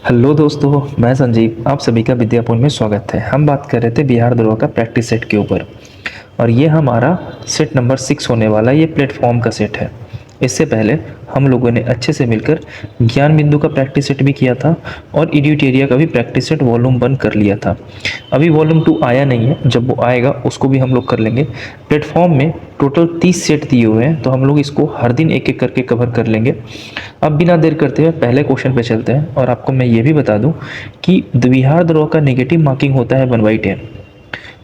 Hello दोस्तों, मैं संजीव आप सभी का विद्यापुर में स्वागत है। हम बात कर रहे थे बिहार दरोगा का प्रैक्टिस सेट के ऊपर और ये हमारा सेट नंबर 6 होने वाला है। ये प्लेटफॉर्म का सेट है। इससे पहले हम लोगों ने अच्छे से मिलकर ज्ञान बिंदु का प्रैक्टिस सेट भी किया था और इडियोटेरिया का भी प्रैक्टिस सेट वॉल्यूम 1 कर लिया था। अभी वॉल्यूम 2 आया नहीं है, जब वो आएगा उसको भी हम लोग कर लेंगे। प्लेटफॉर्म में टोटल 30 सेट दिए हुए हैं, तो हम लोग इसको हर दिन एक एक करके कवर कर लेंगे। अब बिना देर करते हुए पहले क्वेश्चन पे चलते हैं और आपको मैं ये भी बता दूं कि बिहार दरोगा का नेगेटिव मार्किंग होता है 1/10।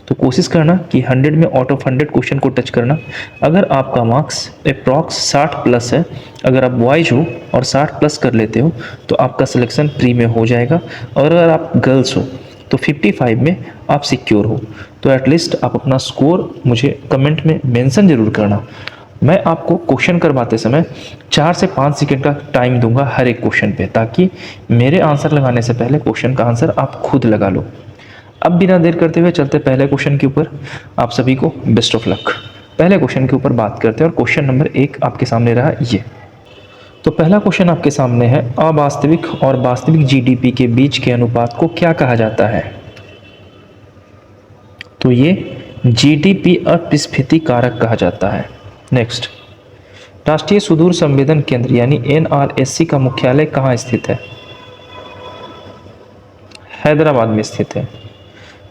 तो कोशिश करना कि 100 में आउट ऑफ 100 क्वेश्चन को टच करना। अगर आपका मार्क्स अप्रॉक्स 60 प्लस है, अगर आप बॉयज हो और 60 प्लस कर लेते हो तो आपका सिलेक्शन प्री में हो जाएगा। और अगर आप गर्ल्स हो तो 55 में आप सिक्योर हो। तो एटलीस्ट आप अपना स्कोर मुझे कमेंट में मेंशन जरूर करना। मैं आपको क्वेश्चन करवाते समय 4 से 5 सेकंड का टाइम दूंगा हर एक क्वेश्चन पे, ताकि मेरे आंसर लगाने से पहले क्वेश्चन का आंसर आप खुद लगा लो। अब बिना देर करते हुए चलते पहले क्वेश्चन के ऊपर। आप सभी को बेस्ट ऑफ लक। पहले क्वेश्चन के ऊपर बात करते हैं और क्वेश्चन नंबर 1 आपके सामने रहा ये। तो पहला क्वेश्चन आपके सामने है, अवास्तविक और वास्तविक जीडीपी के बीच के अनुपात को क्या कहा जाता है? तो ये जीडीपी अपस्फीति कारक कहा जाता है। नेक्स्ट, राष्ट्रीय सुदूर संवेदन केंद्र यानी एनआरएससी का मुख्यालय कहाँ स्थित है? हैदराबाद में स्थित है।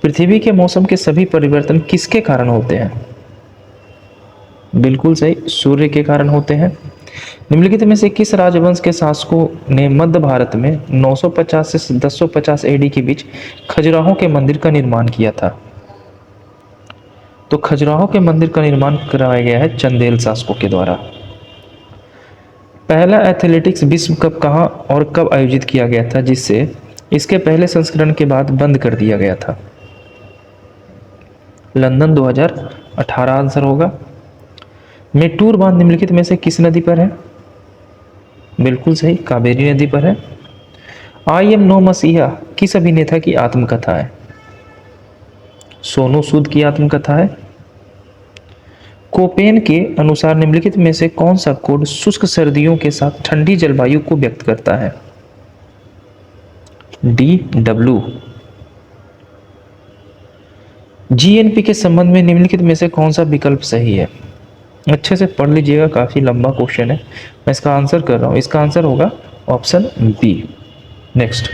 पृथ्वी के मौसम के सभी परिवर्तन किसके कारण होते हैं? बिल्कुल सही, सूर्य के कारण होते हैं। निम्नलिखित में से किस राजवंश के शासकों ने मध्य भारत में 950 से 1050 एडी के बीच खजुराहो के मंदिर का निर्माण किया था? तो खजुराहो के मंदिर का निर्माण कराया गया है चंदेल शासकों के द्वारा। पहला एथलेटिक्स विश्व कप कहाँ और कब आयोजित किया गया था, जिससे इसके पहले संस्करण के बाद बंद कर दिया गया था? लंदन 2018 आंसर होगा। मेट्टूर बांध निम्नलिखित में से किस नदी पर है? बिल्कुल सही, कावेरी नदी पर है। आई एम नो मसीहा किस अभिनेता की आत्मकथा है? सोनू सूद की आत्मकथा है। कोपेन के अनुसार निम्नलिखित में से कौन सा कोड शुष्क सर्दियों के साथ ठंडी जलवायु को व्यक्त करता है? DW। जीएनपी के संबंध में निम्नलिखित में से कौन सा विकल्प सही है? अच्छे से पढ़ लीजिएगा, काफी लंबा क्वेश्चन है। मैं इसका आंसर कर रहा हूं, इसका आंसर होगा ऑप्शन बी। नेक्स्ट,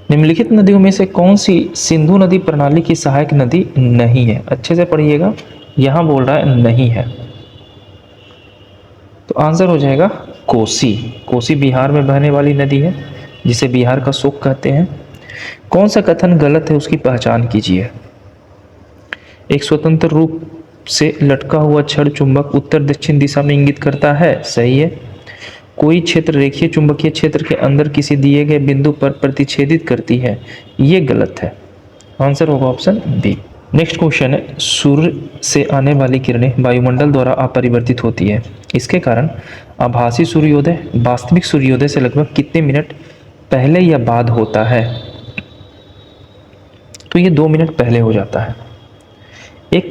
निम्नलिखित नदियों में से कौन सी सिंधु नदी प्रणाली की सहायक नदी नहीं है? अच्छे से पढ़िएगा, यहां बोल रहा है नहीं है, तो आंसर हो जाएगा कोसी। कोसी बिहार में बहने वाली नदी है, जिसे बिहार का शोक कहते हैं। कौन सा कथन गलत है, उसकी पहचान कीजिए। एक स्वतंत्र रूप से लटका हुआ छड़ चुंबक उत्तर दक्षिण दिशा में इंगित करता है, सही है। कोई क्षेत्र रेखीय चुंबकीय क्षेत्र के अंदर किसी दिए गए बिंदु पर प्रतिच्छेदित करती है, ये गलत है। आंसर होगा ऑप्शन बी। नेक्स्ट क्वेश्चन है, सूर्य से आने वाली किरणें वायुमंडल द्वारा अपरिवर्तित होती है, इसके कारण आभासी सूर्योदय वास्तविक सूर्योदय से लगभग कितने मिनट पहले या बाद होता है? तो ये 2 मिनट पहले हो जाता है। एक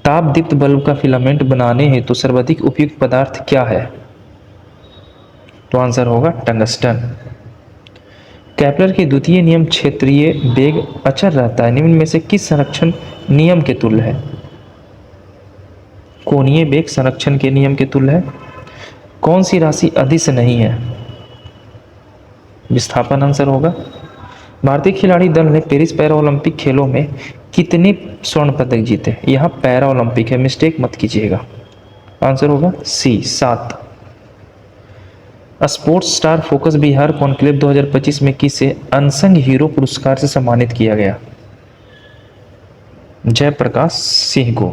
ताप दीप्त बल्ब का फिलामेंट बनाने हेतु सर्वाधिक उपयुक्त पदार्थ क्या है? तो आंसर होगा टंगस्टन। केपलर के द्वितीय नियम क्षेत्रीय वेग अचर रहता है, निम्न में से किस संरक्षण नियम के तुल्य है? कोणीय वेग संरक्षण के नियम के तुल्य है। कौन सी राशि अदिश नहीं है? विस्थापन आंसर होगा। भारतीय खिलाड़ी दल ने पेरिस पैरा ओलंपिक खेलों में कितने स्वर्ण पदक जीते? यहाँ पैरा ओलंपिक है, मिस्टेक मत कीजिएगा। आंसर होगा सी, 7। Sports star focus Bihar conclave 2025 में किसे अनसंग हीरो पुरस्कार से सम्मानित किया गया? जयप्रकाश सिंह को।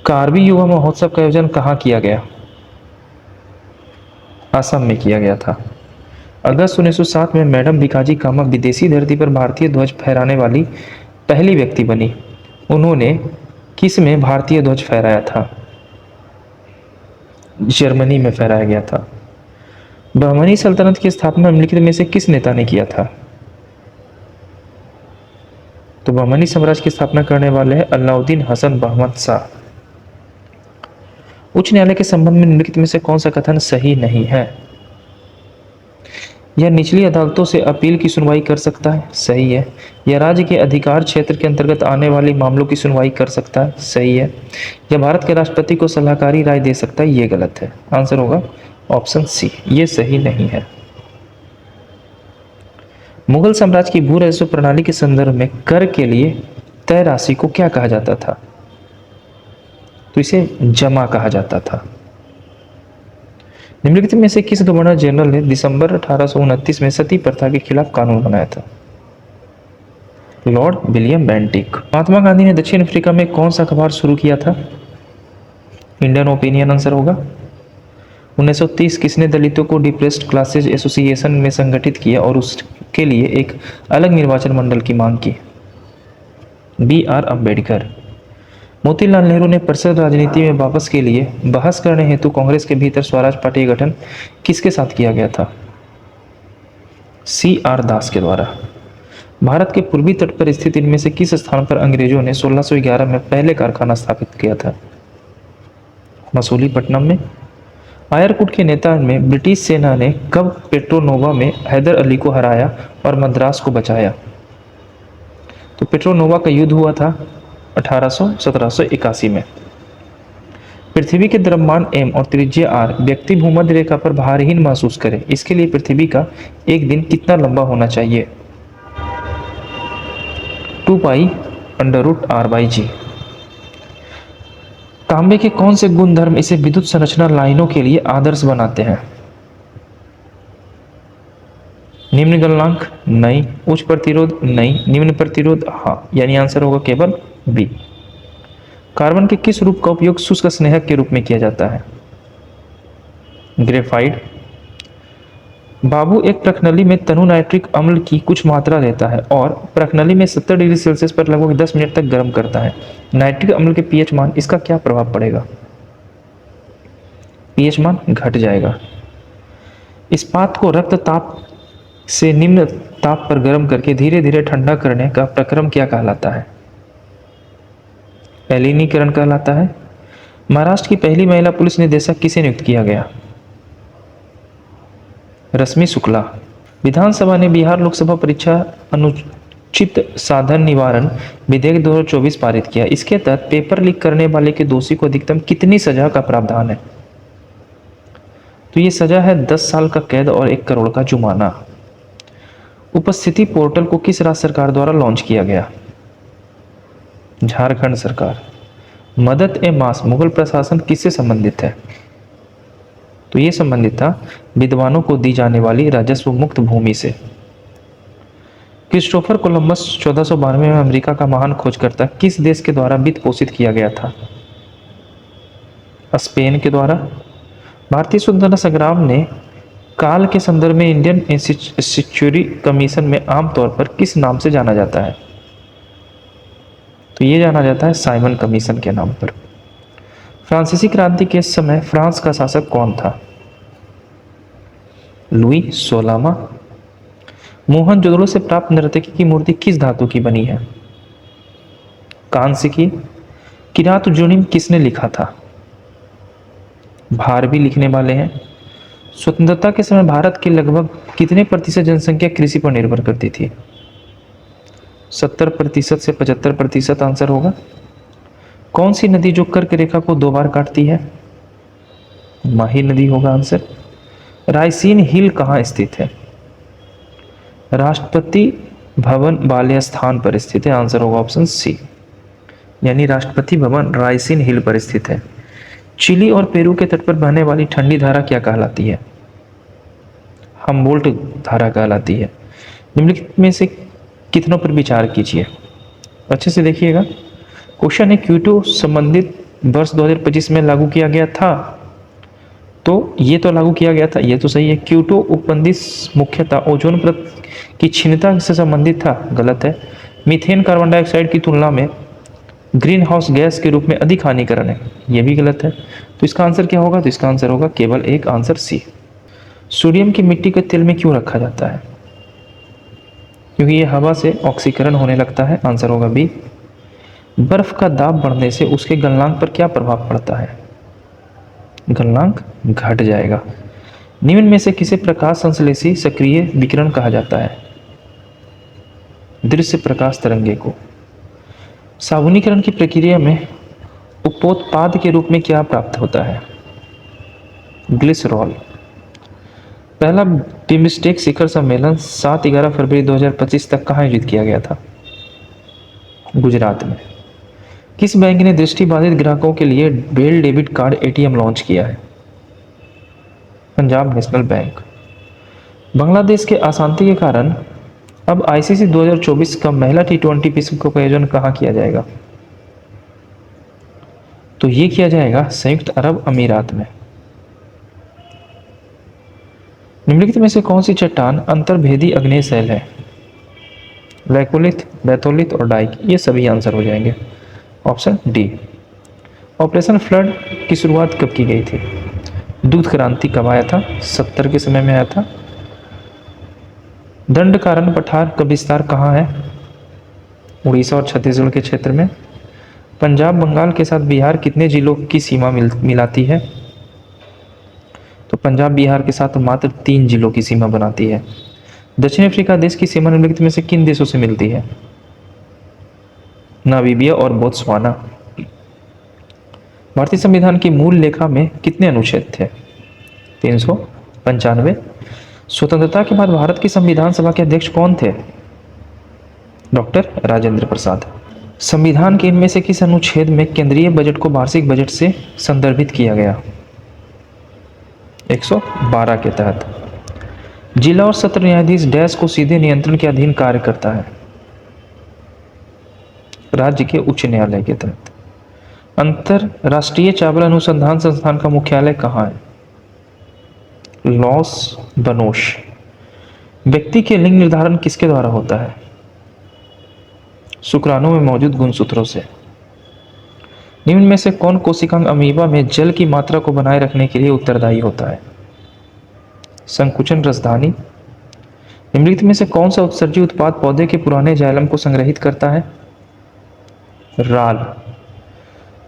कार्बी युवा महोत्सव का आयोजन कहाँ किया गया? असम में किया गया था। अगस्त 1907 में मैडम भिकाजी कामा विदेशी धरती पर भारतीय ध्वज फहराने वाली पहली व्यक्ति बनी। उन्होंने किस में भारतीय ध्वज फहराया था? जर्मनी में फहराया गया था। बहमनी सल्तनत की स्थापना निम्नलिखित में से किस नेता ने किया था? तो बहमनी साम्राज्य की स्थापना करने वाले हैं अलाउद्दीन हसन बहमद शाह। उच्च न्यायालय के संबंध में निम्नलिखित में से कौन सा कथन सही नहीं है? यह निचली अदालतों से अपील की सुनवाई कर सकता है, सही है। यह राज्य के अधिकार क्षेत्र के अंतर्गत आने वाले मामलों की सुनवाई कर सकता है, सही है। यह भारत के राष्ट्रपति को सलाहकारी राय दे सकता है, ये गलत है। आंसर होगा ऑप्शन सी, ये सही नहीं है। मुगल साम्राज्य की भू राजस्व प्रणाली के संदर्भ में कर के लिए तय राशि को क्या कहा जाता था? तो इसे जमा कहा जाता था। निम्नलिखित में से किस गवर्नर जनरल ने दिसंबर 1829 में सती प्रथा के खिलाफ कानून बनाया था? Lord William Bentinck. Mahatma Gandhi ने दक्षिण अफ्रीका में कौन सा अखबार शुरू किया था? इंडियन ओपिनियन आंसर होगा। 1930 किसने दलितों को डिप्रेस्ड क्लासेज एसोसिएशन में संगठित किया और उसके लिए एक अलग निर्वाचन मंडल की मांग की? B R Ambedkar. मोतीलाल नेहरू ने परिषद राजनीति में वापस के लिए बहस करने हेतु कांग्रेस के भीतर स्वराज पार्टी का गठन किसके साथ किया गया था? सी आर दास के द्वारा। भारत के पूर्वी तट पर स्थित इनमें से किस स्थान पर अंग्रेजों ने 1611 में पहले कारखाना स्थापित किया था? मसूलीपट्टनम में। आयरकुट के नेता में ब्रिटिश सेना ने कब पेट्रोनोवा में हैदर अली को हराया और मद्रास को बचाया? तो पेट्रोनोवा का युद्ध हुआ था 1781 में। पृथ्वी के द्रव्यमान m और त्रिज्या r व्यक्ति भूमध्य रेखा पर भारहीन महसूस करे, इसके लिए पृथ्वी का एक दिन कितना लंबा होना चाहिए? 2 पाई √r/g। तांबे के कौन से गुणधर्म इसे विद्युत संरचना लाइनों के लिए आदर्श बनाते हैं? निम्न गलनांक नहीं, उच्च प्रतिरोध नहीं, निम्न प्रतिरोध हाँ, यानी आंसर होगा केवल बी। कार्बन के किस रूप का उपयोग शुष्क स्नेहक के रूप में किया जाता है? ग्रेफाइट। बाबू एक प्रकनली में तनु नाइट्रिक अम्ल की कुछ मात्रा लेता है और प्रकनली में 70 डिग्री सेल्सियस पर लगभग 10 मिनट तक गर्म करता है। नाइट्रिक अम्ल के पीएच मान, इसका क्या प्रभाव पड़ेगा? पीएच मान घट जाएगा। इस्पात को रक्त ताप से निम्न ताप पर गर्म करके धीरे धीरे ठंडा करने का प्रक्रम क्या कहलाता है? एलिनीकरण कहलाता है। महाराष्ट्र की पहली महिला पुलिस निदेशक किसे नियुक्त किया गया? रश्मि शुक्ला। विधानसभा ने बिहार लोकसभा परीक्षा अनुचित साधन निवारण विधेयक 2024 पारित किया। इसके तहत पेपर लीक करने वाले के दोषी को अधिकतम कितनी सजा का प्रावधान है? तो ये सजा है 10 साल का कैद और 1 करोड़ का जुर्माना। उपस्थिति पोर्टल को किस राज्य सरकार द्वारा लॉन्च किया गया? झारखंड सरकार। मदद ए मास मुगल प्रशासन किससे संबंधित है? तो ये संबंधित था विद्वानों को दी जाने वाली राजस्व मुक्त भूमि से। क्रिस्टोफर कोलंबस 1492 में अमेरिका का महान खोजकर्ता किस देश के द्वारा वित्त पोषित किया गया था? स्पेन के द्वारा। भारतीय स्वतंत्रता संग्राम ने काल के संदर्भ में इंडियन इंस्टीट्यूटरी कमीशन में आमतौर पर किस नाम से जाना जाता है? तो ये जाना जाता है साइमन कमीशन के नाम पर। फ्रांसीसी क्रांति के समय फ्रांस का शासक कौन था? लुई 16वां। मोहनजोदड़ो से प्राप्त नर्तकी की मूर्ति किस धातु की बनी है? कांस्य की। किरात जुनिम किसने लिखा था? भारवी लिखने वाले हैं। स्वतंत्रता के समय भारत की लगभग कितने प्रतिशत जनसंख्या कृषि पर निर्भर करती थी? 70% से 75% आंसर होगा। कौन सी नदी जो कर्क रेखा को 2 बार काटती है? माही नदी होगा आंसर। रायसीन हिल कहाँ स्थित है? राष्ट्रपति भवन वाले स्थान पर स्थित है, आंसर होगा ऑप्शन सी, यानी राष्ट्रपति भवन रायसीन हिल पर स्थित है। चिली और पेरू के तट पर बहने वाली ठंडी धारा क्या कहलाती है? हम्बोल्ट धारा कहलाती है। निम्नलिखित में से कितनों पर विचार कीजिए, अच्छे से देखिएगा। क्वेश्चन है क्योटो संबंधित वर्ष 2025 में लागू किया गया था, तो ये तो लागू किया गया था, ये तो सही है। क्योटो उपबंध मुख्यतः ओजोन परत की क्षीणता से संबंधित था, गलत है। मीथेन कार्बन डाइऑक्साइड की तुलना में ग्रीन हाउस गैस के रूप में अधिक हानिकारक है, ये भी गलत है। तो इसका आंसर क्या होगा? तो इसका आंसर होगा केवल एक, आंसर सी। सोडियम की मिट्टी के तेल में क्यों रखा जाता है? क्योंकि ये हवा से ऑक्सीकरण होने लगता है, आंसर होगा बी। बर्फ का दाब बढ़ने से उसके गलनांक पर क्या प्रभाव पड़ता है? गलनांक घट जाएगा। निम्न में से किसे प्रकाश संश्लेषी सक्रिय विकिरण कहा जाता है? दृश्य प्रकाश तरंगे को। साबुनीकरण की प्रक्रिया में उपोत्पाद के रूप में क्या प्राप्त होता है? ग्लिसरॉल। पहला बिम्स्टेक शिखर सम्मेलन 7-11 फरवरी 2025 तक कहाँ आयोजित किया गया था? गुजरात में। किस बैंक ने दृष्टिबाधित ग्राहकों के लिए bell debit card ATM launch किया है? Punjab national bank. बांग्लादेश के अशांति के कारण अब आईसीसी 2024 का महिला T20 विश्व कप का आयोजन कहाँ किया जाएगा? तो ये किया जाएगा संयुक्त अरब अमीरात में। निम्नलिखित में से कौन सी चट्टान अंतर्भेदी आग्नेय शैल है? लैकोलिथ, बैथोलिथ और डाइक, ये सभी आंसर हो जाएंगे। Option D. ऑपरेशन फ्लड की शुरुआत कब की गई थी? दूध क्रांति कब आया था? 70 के समय में आया था। दंडकारण्य पठार का विस्तार कहाँ है? उड़ीसा और छत्तीसगढ़ के क्षेत्र में। पंजाब बंगाल के साथ बिहार कितने जिलों की सीमा मिलाती है? तो पंजाब बिहार के साथ मात्र 3 जिलों की सीमा बनाती है। दक्षिण अफ्रीका देश की सीमा निम्नलिखित में से किन देशों से मिलती है? नामीबिया और बोत्सवाना। भारतीय संविधान की मूल लेखा में कितने अनुच्छेद थे? 395। स्वतंत्रता के बाद भारत की संविधान सभा के अध्यक्ष कौन थे? डॉक्टर राजेंद्र प्रसाद। संविधान के इनमें से किस अनुच्छेद में केंद्रीय बजट को वार्षिक बजट से संदर्भित किया गया? 112 के तहत। जिला और सत्र न्यायाधीश डैश को सीधे नियंत्रण के अधीन कार्य करता है? राज्य के उच्च न्यायालय के तहत। अंतरराष्ट्रीय चावल अनुसंधान संस्थान का मुख्यालय कहाँ है? Loss Baños. व्यक्ति के लिंग निर्धारण किसके द्वारा होता है? शुक्राणु में मौजूद गुणसूत्रों से। निम्न में से कौन कोशिकांग अमीबा में जल की मात्रा को बनाए रखने के लिए उत्तरदायी होता है? संकुचन रसधानी। निम्नलिखित में से कौन सा उत्सर्जी उत्पाद पौधे के पुराने जाइलम को संग्रहित करता है? राल।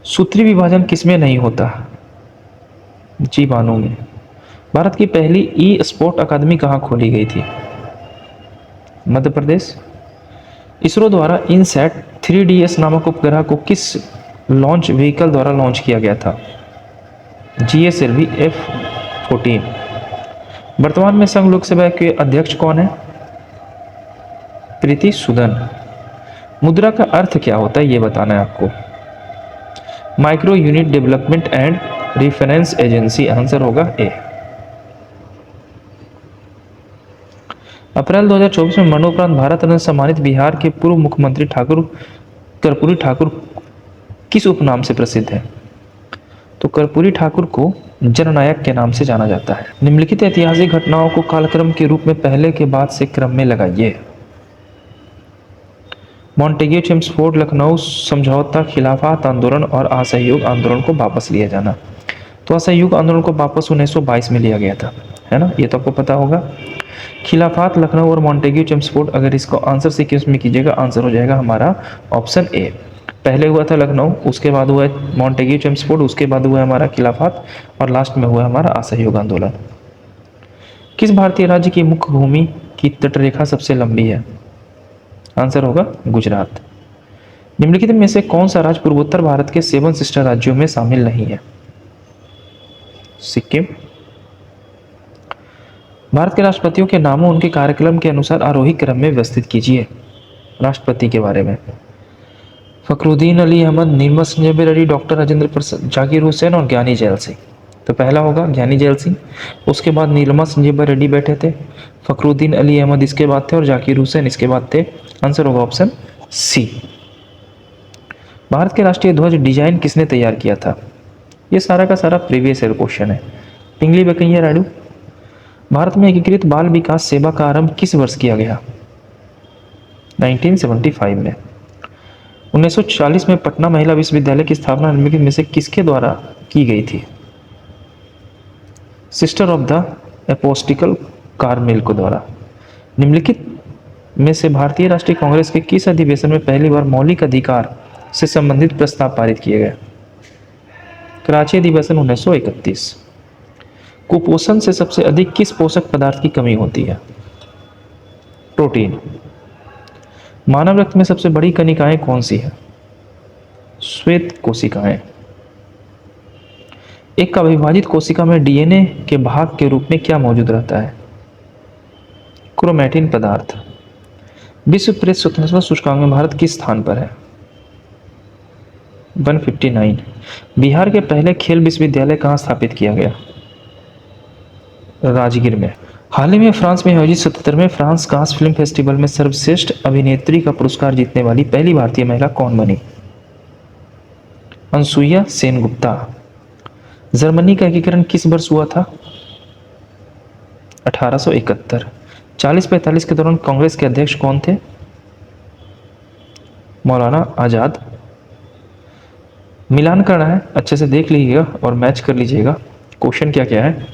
सूत्री विभाजन किसमें नहीं होता? जीवाणु में। भारत की पहली ई स्पोर्ट अकादमी कहाँ खोली गई थी? मध्य प्रदेश। इसरो द्वारा इनसैट 3DS नामक उपग्रह को किस लॉन्च व्हीकल द्वारा लॉन्च किया गया था? GSLV F-14। वर्तमान में संघ लोकसभा के अध्यक्ष कौन है? प्रीति सूदन। मुद्रा का अर्थ क्या होता है ये बताना है आपको। Micro unit development and reference agency, answer होगा ए। अप्रैल 2024 में मरणोपरांत भारत रत्न सम्मानित बिहार के पूर्व मुख्यमंत्री कर्पूरी ठाकुर किस उपनाम से प्रसिद्ध है? तो कर्पूरी ठाकुर को जननायक के नाम से जाना जाता है। निम्नलिखित ऐतिहासिक घटनाओं को कालक्रम के रूप में पहले के बाद से क्रम में लगाइए। मॉन्टेग्यू चेम्सफोर्ड लखनऊ समझौता, खिलाफत आंदोलन और असहयोग आंदोलन को वापस लिया जाना। तो असहयोग आंदोलन को वापस 1922 में लिया गया था, है ना, ये तो आपको पता होगा। खिलाफत लखनऊ और मॉन्टेग्यू चेम्सफोर्ड, अगर इसको आंसर सीक्वेंस में कीजिएगा आंसर हो जाएगा हमारा ऑप्शन ए। पहले हुआ था लखनऊ, उसके बाद हुआ मॉन्टेग्यू चेम्सफोर्ड, उसके बाद हुआ हमारा खिलाफत और लास्ट में हुआ हमारा असहयोग आंदोलन। किस भारतीय राज्य की मुख्य भूमि की तटरेखा सबसे लंबी है? आंसर होगा गुजरात। निम्नलिखित में से कौन सा राज्य पूर्वोत्तर भारत के 7 सिस्टर राज्यों में शामिल नहीं है? सिक्किम। भारत के राष्ट्रपतियों के नामों उनके कार्यक्रम के अनुसार आरोही क्रम में व्यवस्थित कीजिए। राष्ट्रपति के बारे में फखरुद्दीन अली अहमद, नीलम संजय रेड्डी, डॉक्टर राजेंद्र प्रसाद, जाकिर हुसैन और ज्ञानी जैल सिंह। तो पहला होगा ज्ञानी जैल सिंह, उसके बाद नीलम संजय रेड्डी बैठे थे, फखरुद्दीन अली अहमद इसके बाद थे और जाकिर हुसैन इसके बाद थे। आंसर होगा ऑप्शन सी। भारत के राष्ट्रीय ध्वज डिजाइन किसने तैयार किया था? ये सारा का सारा प्रीवियस ईयर क्वेश्चन है। पिंगली वेंकैया नायडू। भारत में एकीकृत बाल विकास सेवा का आरंभ किस वर्ष किया गया? 1975 में। 1940 में पटना महिला विश्वविद्यालय की स्थापना निम्नलिखित में से किसके द्वारा की गई थी? सिस्टर ऑफ द एपोस्टिकल कार्मेल को द्वारा। निम्नलिखित में से भारतीय राष्ट्रीय कांग्रेस के किस अधिवेशन में पहली बार मौलिक अधिकार से संबंधित प्रस्ताव पारित किए गए? कराची अधिवेशन 1931। कुपोषण से सबसे अधिक किस पोषक पदार्थ की कमी होती है? प्रोटीन। मानव रक्त में सबसे बड़ी कणिकाएं कौन सी है? श्वेत कोशिकाएं। एक अविभाजित कोशिका में डीएनए के भाग के रूप में क्या मौजूद रहता है? क्रोमैटिन पदार्थ। विश्व प्रेस स्वतंत्रता सूचकांक में भारत किस स्थान पर है? 159। बिहार के पहले खेल विश्वविद्यालय कहाँ स्थापित किया गया? राजगीर में। हाल ही में फ्रांस में आयोजित 77वें फ्रांस कांस फिल्म फेस्टिवल में सर्वश्रेष्ठ अभिनेत्री का पुरस्कार जीतने वाली पहली भारतीय महिला कौन बनी? अनसुईया सेनगुप्ता। जर्मनी का एकीकरण किस वर्ष हुआ था? 1871। 40-45 के दौरान कांग्रेस के अध्यक्ष कौन थे? मौलाना आज़ाद। मिलान करना है, अच्छे से देख लीजिएगा और मैच कर लीजिएगा क्वेश्चन क्या क्या है,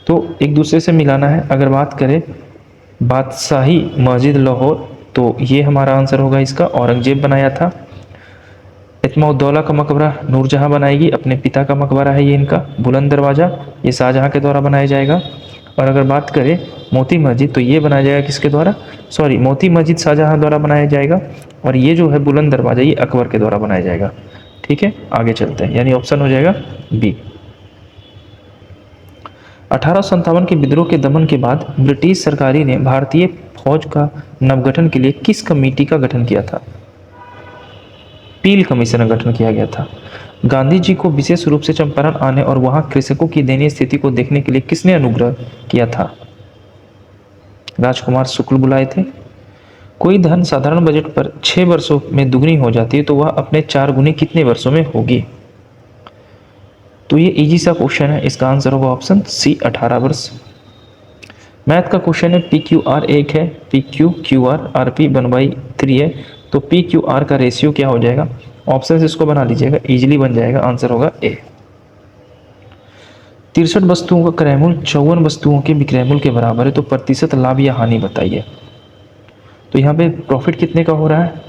तो एक दूसरे से मिलाना है। अगर बात करें बादशाही मस्जिद लाहौर, तो ये हमारा आंसर होगा इसका, औरंगजेब बनाया था। इत्मौद्दौला का मकबरा नूरजहां बनाएगी, अपने पिता का मकबरा है ये इनका। बुलंद दरवाज़ा ये शाहजहां के द्वारा बनाया जाएगा। और अगर बात करें मोती मस्जिद, तो ये बनाया जाएगा किसके द्वारा? मोती मस्जिद शाहजहां द्वारा बनाया जाएगा। और ये जो है बुलंद दरवाज़ा ये अकबर के द्वारा बनाया जाएगा। ठीक है, आगे चलते हैं, यानी ऑप्शन हो जाएगा बी। 1857 के विद्रोह के दमन के बाद ब्रिटिश सरकारी ने भारतीय फौज का नवगठन के लिए किस कमेटी का गठन किया था? पील कमीशन का गठन किया गया था। गांधी जी को विशेष रूप से चंपारण आने और वहां कृषकों की दयनीय स्थिति को देखने के लिए किसने अनुग्रह किया था? राजकुमार शुक्ल बुलाए थे। कोई धन साधारण बजट पर 6 वर्षों में दुगनी हो जाती है तो वह अपने 4 गुनी कितने वर्षों में होगी? तो ये इजी सा क्वेश्चन है, इसका आंसर होगा ऑप्शन सी 18 वर्ष। मैथ का क्वेश्चन है, पी क्यू आर 1 है, P Q Q R R P 1/3 है, तो पी क्यू आर का रेशियो क्या हो जाएगा? ऑप्शन इसको बना लीजिएगा, इजीली बन जाएगा, आंसर होगा ए। 63 वस्तुओं का क्रयमूल्य 54 वस्तुओं के विक्रयमूल्य के बराबर है, तो प्रतिशत लाभ या हानि बताइए। तो यहाँ पे प्रॉफिट कितने का हो रहा है?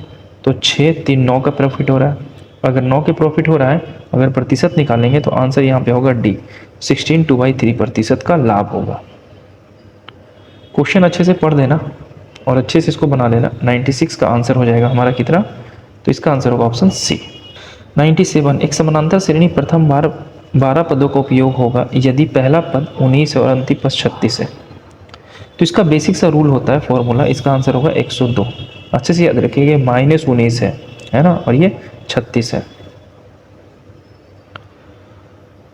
तो 6 3 9 का प्रॉफिट हो रहा है। अगर 9 के प्रॉफिट हो रहा है, अगर प्रतिशत निकालेंगे तो आंसर यहाँ पे होगा डी, 16 2/3 प्रतिशत का लाभ होगा। क्वेश्चन अच्छे से पढ़ देना और अच्छे से इसको बना लेना। 96 का आंसर हो जाएगा हमारा कितना? तो इसका आंसर होगा ऑप्शन सी। 97, एक समानांतर श्रेणी प्रथम बार 12 पदों का उपयोग होगा यदि पहला पद 19 है और अंतिम पद 36 है। तो इसका बेसिक सा रूल होता है फॉर्मूला, इसका आंसर होगा 102। अच्छे से याद रखिएगा, -19 है ना, और ये 36 है।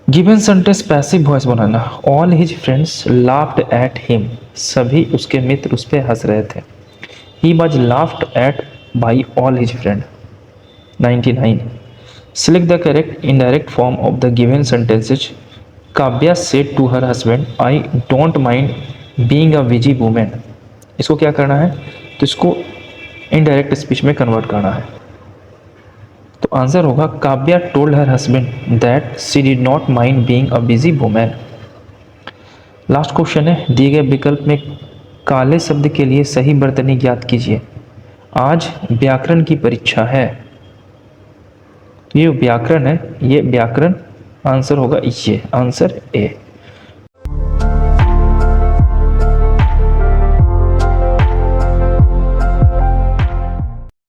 गिवन सेंटेंस पैसिव वॉइस बनाना। All his friends laughed at him, सभी उसके मित्र उस पर हंस रहे थे। He was laughed at by all his friend. 99, select the correct indirect form of the given sentences. Kavya said to her husband, I don't mind being a busy women. इसको क्या करना है? तो इसको इनडायरेक्ट स्पीच में कन्वर्ट करना है। तो आंसर होगा Kavya told her husband that she did not mind being a busy women. Last question है, दिए गए विकल्प में काले शब्द के लिए सही वर्तनी ज्ञात कीजिए। आज व्याकरण की परीक्षा है। तो ये व्याकरण है, ये व्याकरण आंसर होगा ये, आंसर ए।